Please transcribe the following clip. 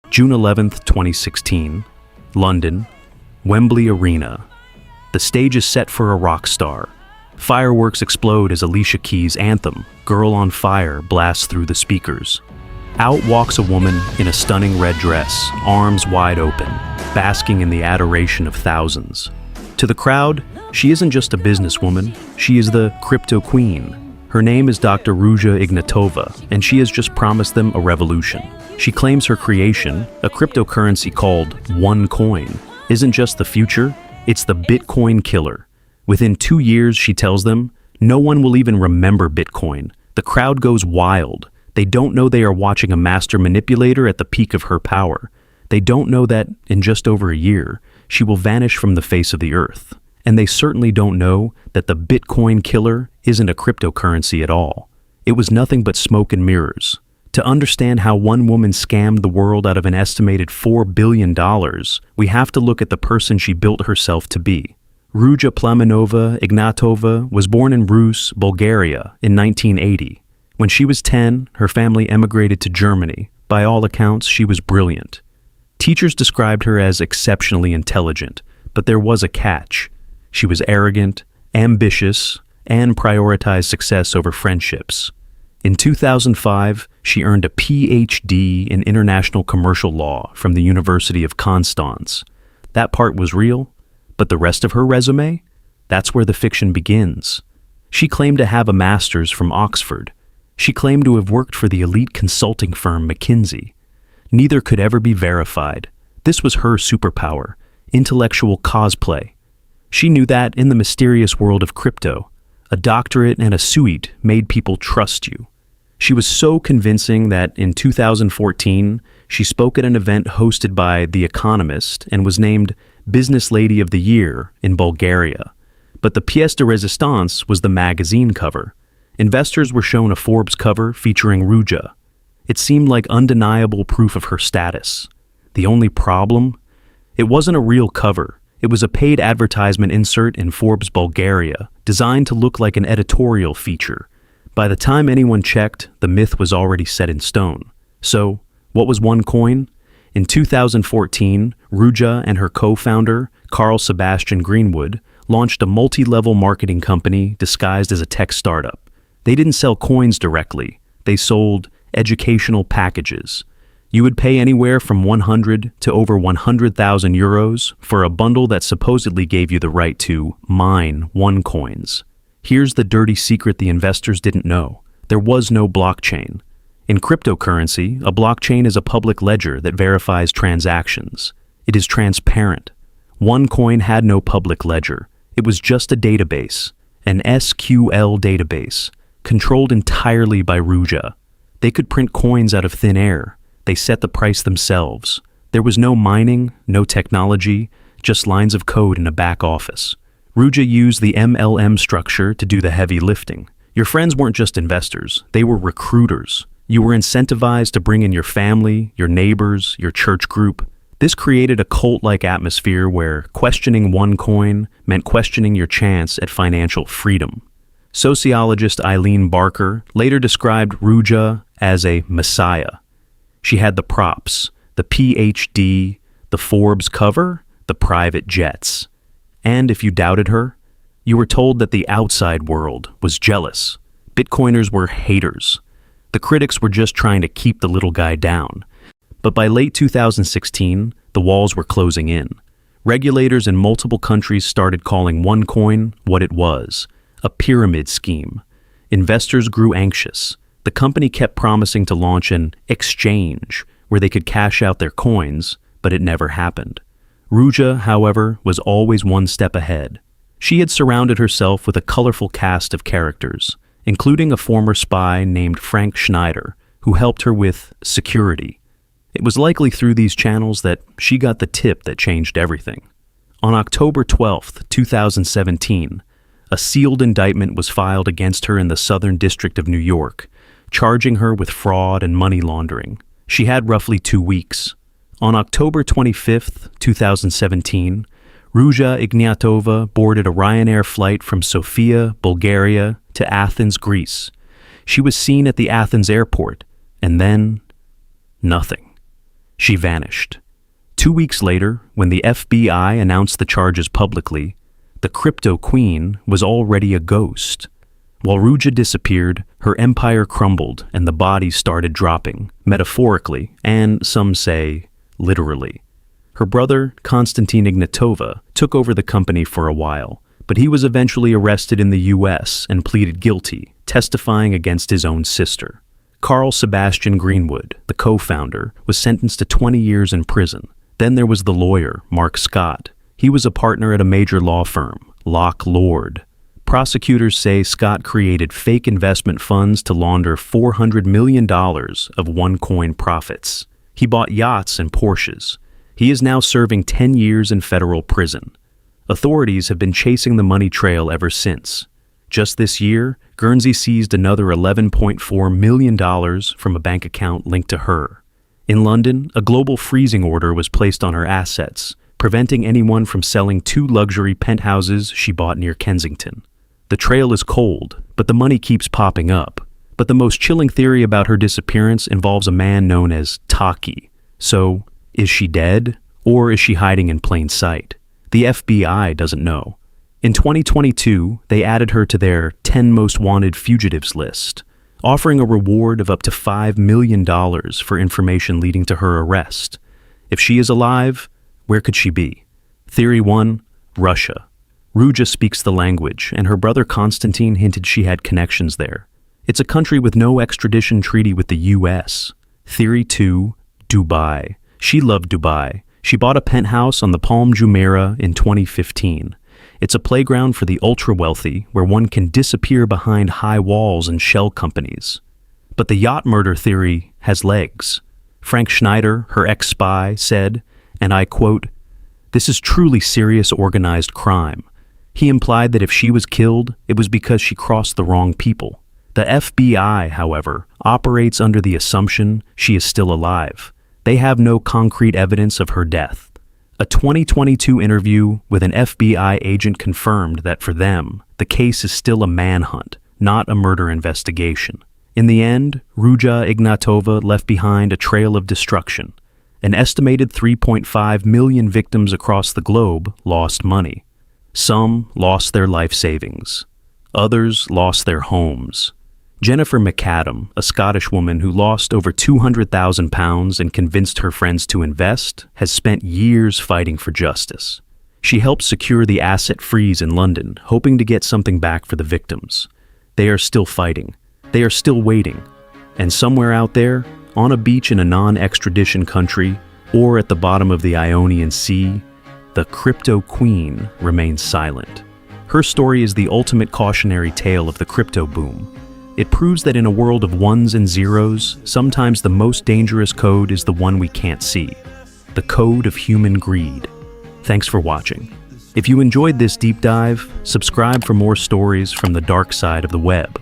June 11, 2016, London, Wembley Arena. The stage is set for a rock star. Fireworks explode as Alicia Keys' anthem, Girl on Fire, blasts through the speakers. Out walks a woman in a stunning red dress, arms wide open, basking in the adoration of thousands. To the crowd, she isn't just a businesswoman, she is the Cryptoqueen. Her name is Dr. Ruja Ignatova, and she has just promised them a revolution. She claims her creation, a cryptocurrency called OneCoin, isn't just the future, it's the Bitcoin killer. Within 2 years, she tells them, no one will even remember Bitcoin. The crowd goes wild. They don't know they are watching a master manipulator at the peak of her power. They don't know that, in just over a year, she will vanish from the face of the earth. And they certainly don't know that the Bitcoin killer isn't a cryptocurrency at all. It was nothing but smoke and mirrors. To understand how one woman scammed the world out of an estimated $4 billion, we have to look at the person she built herself to be. Ruja Ignatova was born in Rus, Bulgaria in 1980. When she was 10, her family emigrated to Germany. By all accounts, she was brilliant. Teachers described her as exceptionally intelligent, but there was a catch. She was arrogant, ambitious, and prioritized success over friendships. In 2005, she earned a PhD in international commercial law from the University of Constance. That part was real, but the rest of her resume? That's where the fiction begins. She claimed to have a master's from Oxford. She claimed to have worked for the elite consulting firm McKinsey. Neither could ever be verified. This was her superpower, intellectual cosplay. She knew that in the mysterious world of crypto, a doctorate and a suite made people trust you. She was so convincing that in 2014, she spoke at an event hosted by The Economist and was named Business Lady of the Year in Bulgaria. But the pièce de résistance was the magazine cover. Investors were shown a Forbes cover featuring Ruja. It seemed like undeniable proof of her status. The only problem? It wasn't a real cover. It was a paid advertisement insert in Forbes Bulgaria, designed to look like an editorial feature. By the time anyone checked, the myth was already set in stone. So, what was OneCoin? In 2014, Ruja and her co-founder, Carl Sebastian Greenwood, launched a multi-level marketing company disguised as a tech startup. They didn't sell coins directly. They sold educational packages. You would pay anywhere from 100 to over 100,000 euros for a bundle that supposedly gave you the right to mine OneCoins. Here's the dirty secret the investors didn't know. There was no blockchain. In cryptocurrency, a blockchain is a public ledger that verifies transactions. It is transparent. OneCoin had no public ledger. It was just a database, an SQL database, controlled entirely by Ruja. They could print coins out of thin air. They set the price themselves. There was no mining, no technology, just lines of code in a back office. Ruja used the MLM structure to do the heavy lifting. Your friends weren't just investors, they were recruiters. You were incentivized to bring in your family, your neighbors, your church group. This created a cult-like atmosphere where questioning OneCoin meant questioning your chance at financial freedom. Sociologist Eileen Barker later described Ruja as a messiah. She had the props, the PhD, the Forbes cover, the private jets. And if you doubted her, you were told that the outside world was jealous. Bitcoiners were haters. The critics were just trying to keep the little guy down. But by late 2016, the walls were closing in. Regulators in multiple countries started calling OneCoin what it was, a pyramid scheme. Investors grew anxious. The company kept promising to launch an exchange where they could cash out their coins, but it never happened. Ruja, however, was always one step ahead. She had surrounded herself with a colorful cast of characters, including a former spy named Frank Schneider, who helped her with security. It was likely through these channels that she got the tip that changed everything. On October 12, 2017, a sealed indictment was filed against her in the Southern District of New York, charging her with fraud and money laundering. She had roughly 2 weeks. On October 25, 2017, Ruja Ignatova boarded a Ryanair flight from Sofia, Bulgaria, to Athens, Greece. She was seen at the Athens airport, and then nothing. She vanished. 2 weeks later, when the FBI announced the charges publicly, the Cryptoqueen was already a ghost. While Ruja disappeared, her empire crumbled and the bodies started dropping, metaphorically, and some say, literally. Her brother, Konstantin Ignatova, took over the company for a while, but he was eventually arrested in the US and pleaded guilty, testifying against his own sister. Carl Sebastian Greenwood, the co-founder, was sentenced to 20 years in prison. Then there was the lawyer, Mark Scott. He was a partner at a major law firm, Locke Lord. Prosecutors say Scott created fake investment funds to launder $400 million of OneCoin profits. He bought yachts and Porsches. He is now serving 10 years in federal prison. Authorities have been chasing the money trail ever since. Just this year, Guernsey seized another $11.4 million from a bank account linked to her. In London, a global freezing order was placed on her assets, preventing anyone from selling 2 luxury penthouses she bought near Kensington. The trail is cold, but the money keeps popping up. But the most chilling theory about her disappearance involves a man known as Taki. So, is she dead, or is she hiding in plain sight? The FBI doesn't know. In 2022, they added her to their 10 most wanted fugitives list, offering a reward of up to $5 million for information leading to her arrest. If she is alive, where could she be? Theory 1, Russia. Ruja speaks the language, and her brother Konstantin hinted she had connections there. It's a country with no extradition treaty with the US. Theory 2, Dubai. She loved Dubai. She bought a penthouse on the Palm Jumeirah in 2015. It's a playground for the ultra-wealthy where one can disappear behind high walls and shell companies. But the yacht murder theory has legs. Frank Schneider, her ex-spy, said, and I quote, "This is truly serious organized crime." He implied that if she was killed, it was because she crossed the wrong people. The FBI, however, operates under the assumption she is still alive. They have no concrete evidence of her death. A 2022 interview with an FBI agent confirmed that for them, the case is still a manhunt, not a murder investigation. In the end, Ruja Ignatova left behind a trail of destruction. An estimated 3.5 million victims across the globe lost money. Some lost their life savings. Others lost their homes. Jennifer McAdam, a Scottish woman who lost over £200,000 and convinced her friends to invest, has spent years fighting for justice. She helped secure the asset freeze in London, hoping to get something back for the victims. They are still fighting. They are still waiting. And somewhere out there, on a beach in a non-extradition country, or at the bottom of the Ionian Sea, the Cryptoqueen remains silent. Her story is the ultimate cautionary tale of the crypto boom. It proves that in a world of ones and zeros, sometimes the most dangerous code is the one we can't see. The code of human greed. Thanks for watching. If you enjoyed this deep dive, subscribe for more stories from the dark side of the web.